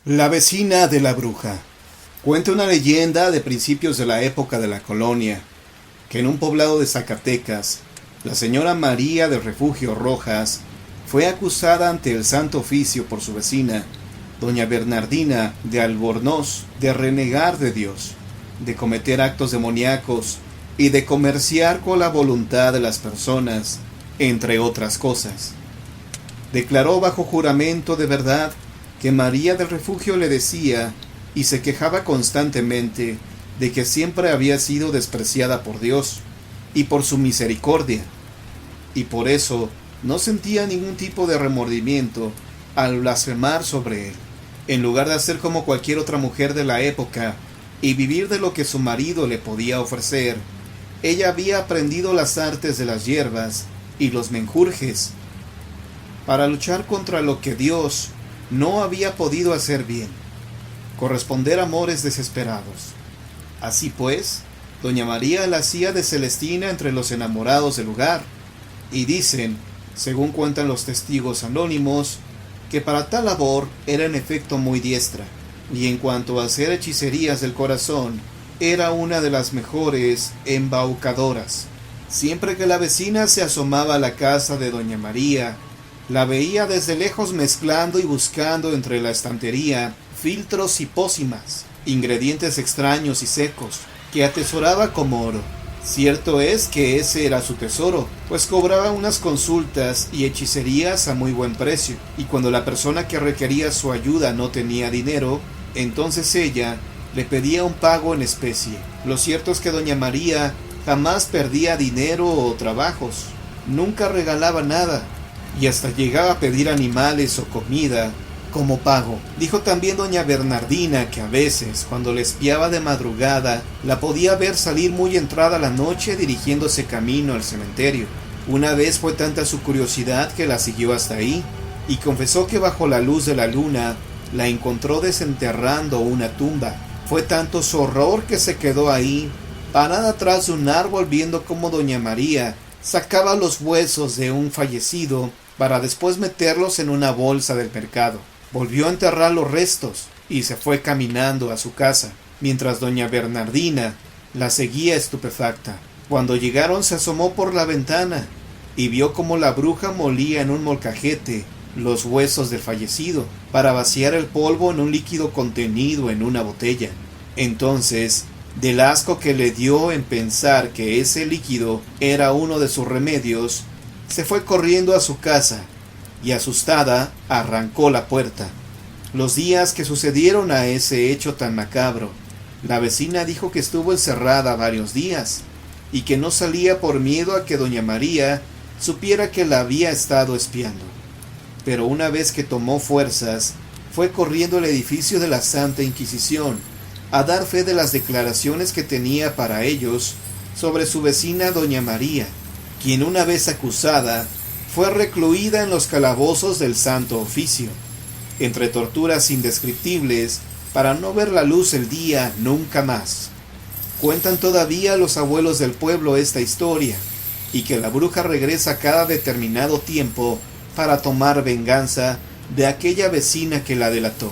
La vecina de la bruja. Cuenta una leyenda de principios de la época de la colonia, que en un poblado de Zacatecas, la señora María del Refugio Rojas fue acusada ante el Santo Oficio por su vecina, doña Bernardina de Albornoz, de renegar de Dios, de cometer actos demoníacos y de comerciar con la voluntad de las personas, entre otras cosas. Declaró bajo juramento de verdad que María del Refugio le decía y se quejaba constantemente de que siempre había sido despreciada por Dios y por su misericordia, y por eso no sentía ningún tipo de remordimiento al blasfemar sobre él. En lugar de hacer como cualquier otra mujer de la época y vivir de lo que su marido le podía ofrecer, ella había aprendido las artes de las hierbas y los menjurjes para luchar contra lo que Dios no había podido hacer bien, corresponder a amores desesperados. Así pues, doña María la hacía de Celestina entre los enamorados del lugar, y dicen, según cuentan los testigos anónimos, que para tal labor era en efecto muy diestra, y en cuanto a hacer hechicerías del corazón, era una de las mejores embaucadoras. Siempre que la vecina se asomaba a la casa de doña María, la veía desde lejos mezclando y buscando entre la estantería filtros y pócimas, ingredientes extraños y secos, que atesoraba como oro. Cierto es que ese era su tesoro, pues cobraba unas consultas y hechicerías a muy buen precio, y cuando la persona que requería su ayuda no tenía dinero, entonces ella le pedía un pago en especie. Lo cierto es que doña María jamás perdía dinero o trabajos, nunca regalaba nada, y hasta llegaba a pedir animales o comida como pago. Dijo también doña Bernardina que a veces, cuando le espiaba de madrugada, la podía ver salir muy entrada la noche dirigiéndose camino al cementerio. Una vez fue tanta su curiosidad que la siguió hasta ahí, y confesó que bajo la luz de la luna la encontró desenterrando una tumba. Fue tanto su horror que se quedó ahí, parada atrás de un árbol, viendo cómo doña María sacaba los huesos de un fallecido para después meterlos en una bolsa del mercado. Volvió a enterrar los restos y se fue caminando a su casa, mientras doña Bernardina la seguía estupefacta. Cuando llegaron se asomó por la ventana y vio cómo la bruja molía en un molcajete los huesos del fallecido para vaciar el polvo en un líquido contenido en una botella. Entonces, del asco que le dio en pensar que ese líquido era uno de sus remedios, se fue corriendo a su casa y asustada arrancó la puerta. Los días que sucedieron a ese hecho tan macabro, la vecina dijo que estuvo encerrada varios días y que no salía por miedo a que doña María supiera que la había estado espiando. Pero una vez que tomó fuerzas, fue corriendo al edificio de la Santa Inquisición a dar fe de las declaraciones que tenía para ellos sobre su vecina doña María, quien una vez acusada fue recluida en los calabozos del Santo Oficio, entre torturas indescriptibles, para no ver la luz del día nunca más. Cuentan todavía los abuelos del pueblo esta historia, y que la bruja regresa cada determinado tiempo para tomar venganza de aquella vecina que la delató,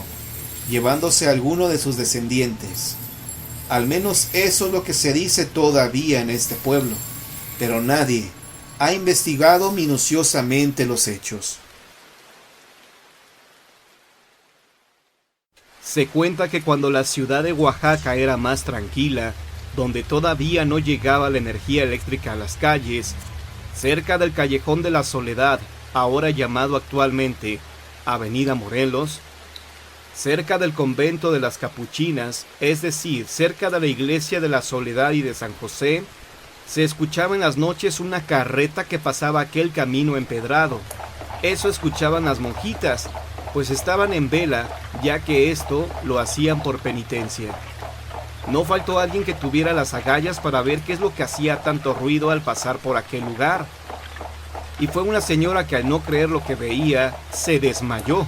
llevándose a alguno de sus descendientes. Al menos eso es lo que se dice todavía en este pueblo, pero nadie ha investigado minuciosamente los hechos. Se cuenta que cuando la ciudad de Oaxaca era más tranquila, donde todavía no llegaba la energía eléctrica a las calles, cerca del Callejón de la Soledad, ahora llamado actualmente Avenida Morelos, cerca del convento de las Capuchinas, es decir, cerca de la iglesia de la Soledad y de San José, se escuchaba en las noches una carreta que pasaba aquel camino empedrado. Eso escuchaban las monjitas, pues estaban en vela, ya que esto lo hacían por penitencia. No faltó alguien que tuviera las agallas para ver qué es lo que hacía tanto ruido al pasar por aquel lugar. Y fue una señora que al no creer lo que veía, se desmayó.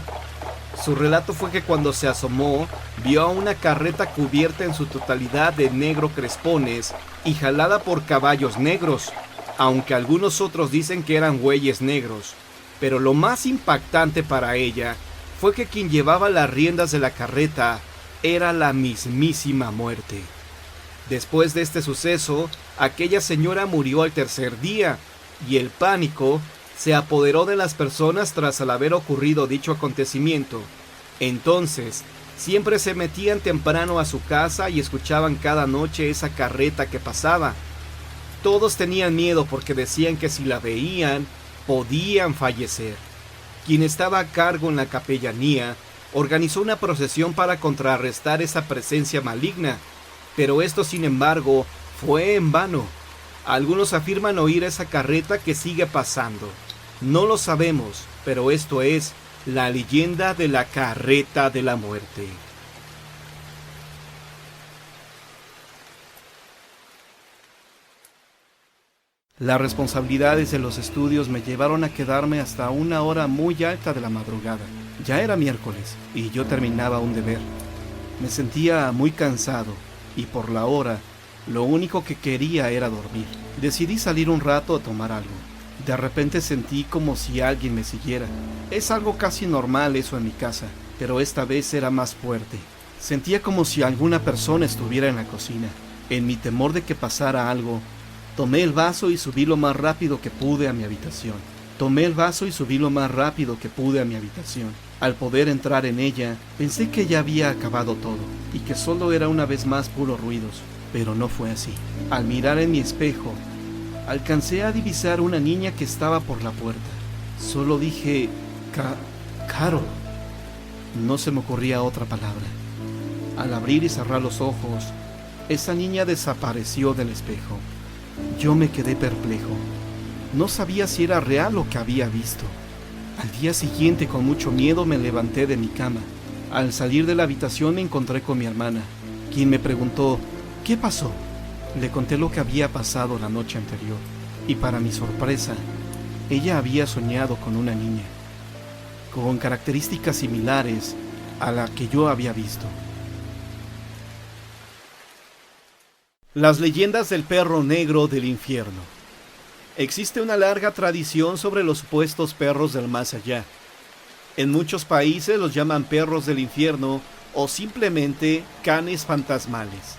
Su relato fue que cuando se asomó, vio a una carreta cubierta en su totalidad de negro crespones y jalada por caballos negros, aunque algunos otros dicen que eran bueyes negros. Pero lo más impactante para ella fue que quien llevaba las riendas de la carreta era la mismísima muerte. Después de este suceso, aquella señora murió al tercer día, y el pánico se apoderó de las personas tras al haber ocurrido dicho acontecimiento. Entonces, siempre se metían temprano a su casa y escuchaban cada noche esa carreta que pasaba. Todos tenían miedo porque decían que si la veían, podían fallecer. Quien estaba a cargo en la capellanía organizó una procesión para contrarrestar esa presencia maligna, pero esto, sin embargo, fue en vano. Algunos afirman oír esa carreta que sigue pasando. No lo sabemos, pero esto es la leyenda de la carreta de la muerte. Las responsabilidades de los estudios me llevaron a quedarme hasta una hora muy alta de la madrugada. Ya era miércoles y yo terminaba un deber. Me sentía muy cansado y por la hora lo único que quería era dormir. Decidí salir un rato a tomar algo. De repente sentí como si alguien me siguiera. Es algo casi normal eso en mi casa, pero esta vez era más fuerte. Sentía como si alguna persona estuviera en la cocina. En mi temor de que pasara algo, tomé el vaso y subí lo más rápido que pude a mi habitación. Al poder entrar en ella, pensé que ya había acabado todo y que solo era una vez más puros ruidos, pero no fue así. Al mirar en mi espejo, alcancé a divisar una niña que estaba por la puerta. Solo dije, Carol. No se me ocurría otra palabra. Al abrir y cerrar los ojos, esa niña desapareció del espejo. Yo me quedé perplejo. No sabía si era real lo que había visto. Al día siguiente, con mucho miedo, me levanté de mi cama. Al salir de la habitación me encontré con mi hermana, quien me preguntó, ¿qué pasó? Le conté lo que había pasado la noche anterior, y para mi sorpresa, ella había soñado con una niña, con características similares a la que yo había visto. Las leyendas del perro negro del infierno. Existe una larga tradición sobre los supuestos perros del más allá. En muchos países los llaman perros del infierno o simplemente canes fantasmales.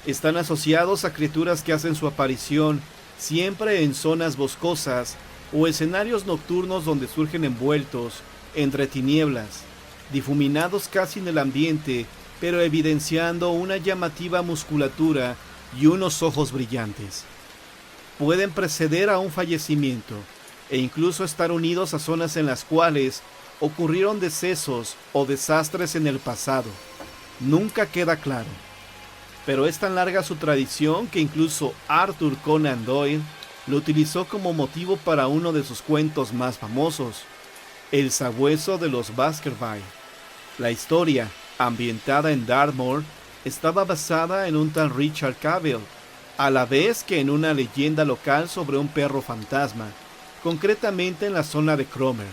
Están asociados a criaturas que hacen su aparición siempre en zonas boscosas o escenarios nocturnos donde surgen envueltos entre tinieblas, difuminados casi en el ambiente, pero evidenciando una llamativa musculatura y unos ojos brillantes. Pueden preceder a un fallecimiento e incluso estar unidos a zonas en las cuales ocurrieron decesos o desastres en el pasado. Nunca queda claro. Pero es tan larga su tradición que incluso Arthur Conan Doyle lo utilizó como motivo para uno de sus cuentos más famosos, El sabueso de los Baskerville. La historia, ambientada en Dartmoor, estaba basada en un tal Richard Cavell, a la vez que en una leyenda local sobre un perro fantasma, concretamente en la zona de Cromer,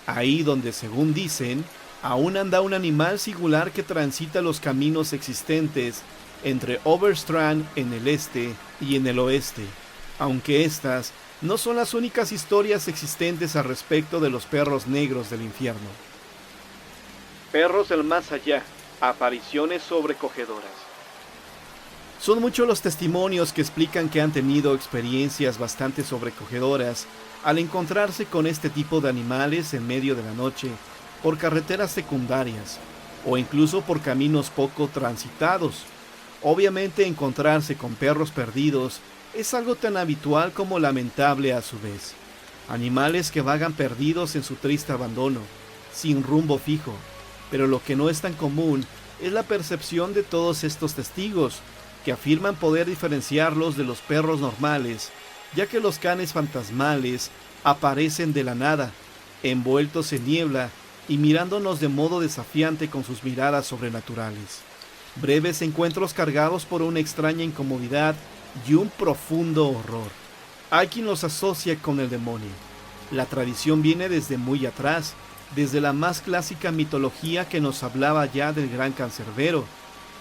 ahí donde, según dicen, aún anda un animal singular que transita los caminos existentes entre Overstrand en el este y en el oeste, aunque estas no son las únicas historias existentes al respecto de los perros negros del infierno. Perros del más allá, apariciones sobrecogedoras. Son muchos los testimonios que explican que han tenido experiencias bastante sobrecogedoras al encontrarse con este tipo de animales en medio de la noche, por carreteras secundarias, o incluso por caminos poco transitados. Obviamente encontrarse con perros perdidos es algo tan habitual como lamentable a su vez. Animales que vagan perdidos en su triste abandono, sin rumbo fijo, pero lo que no es tan común es la percepción de todos estos testigos, que afirman poder diferenciarlos de los perros normales, ya que los canes fantasmales aparecen de la nada, envueltos en niebla y mirándonos de modo desafiante con sus miradas sobrenaturales. Breves encuentros cargados por una extraña incomodidad y un profundo horror. Hay quien los asocia con el demonio. La tradición viene desde muy atrás, desde la más clásica mitología que nos hablaba ya del gran cancerbero,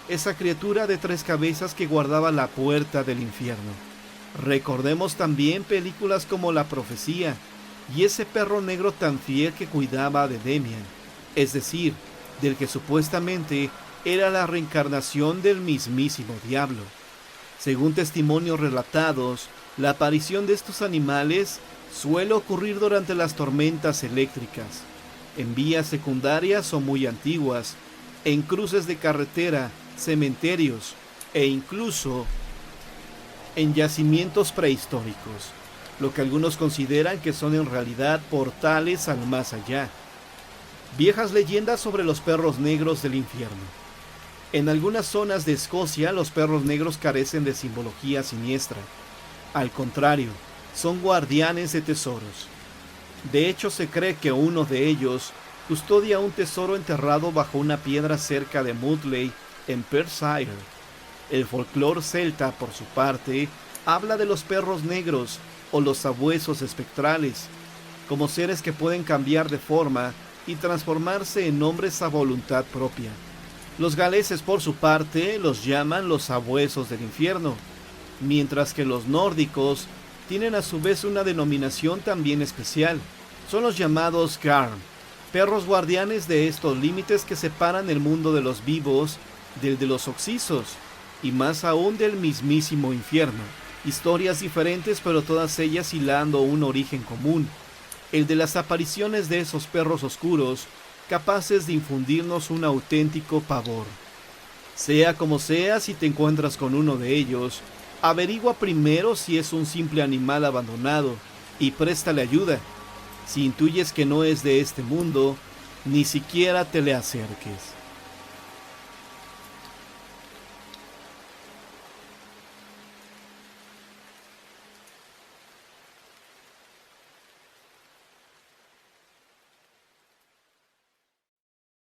esa criatura de 3 cabezas que guardaba la puerta del infierno. Recordemos también películas como La Profecía y ese perro negro tan fiel que cuidaba de Damien. es decir, del que supuestamente era la reencarnación del mismísimo diablo. Según testimonios relatados, la aparición de estos animales suele ocurrir durante las tormentas eléctricas, en vías secundarias o muy antiguas, en cruces de carretera, cementerios e incluso en yacimientos prehistóricos, lo que algunos consideran que son en realidad portales al más allá. Viejas leyendas sobre los perros negros del infierno. En algunas zonas de Escocia los perros negros carecen de simbología siniestra. Al contrario, son guardianes de tesoros. De hecho, se cree que uno de ellos custodia un tesoro enterrado bajo una piedra cerca de Mutley, en Perthshire. El folclore celta, por su parte, habla de los perros negros o los sabuesos espectrales, como seres que pueden cambiar de forma y transformarse en hombres a voluntad propia. Los galeses, por su parte, los llaman los sabuesos del infierno, mientras que los nórdicos tienen a su vez una denominación también especial. Son los llamados Garm, perros guardianes de estos límites que separan el mundo de los vivos del de los oxisos, y más aún del mismísimo infierno. Historias diferentes, pero todas ellas hilando un origen común, el de las apariciones de esos perros oscuros, capaces de infundirnos un auténtico pavor. Sea como sea, si te encuentras con uno de ellos, averigua primero si es un simple animal abandonado y préstale ayuda. Si intuyes que no es de este mundo, ni siquiera te le acerques.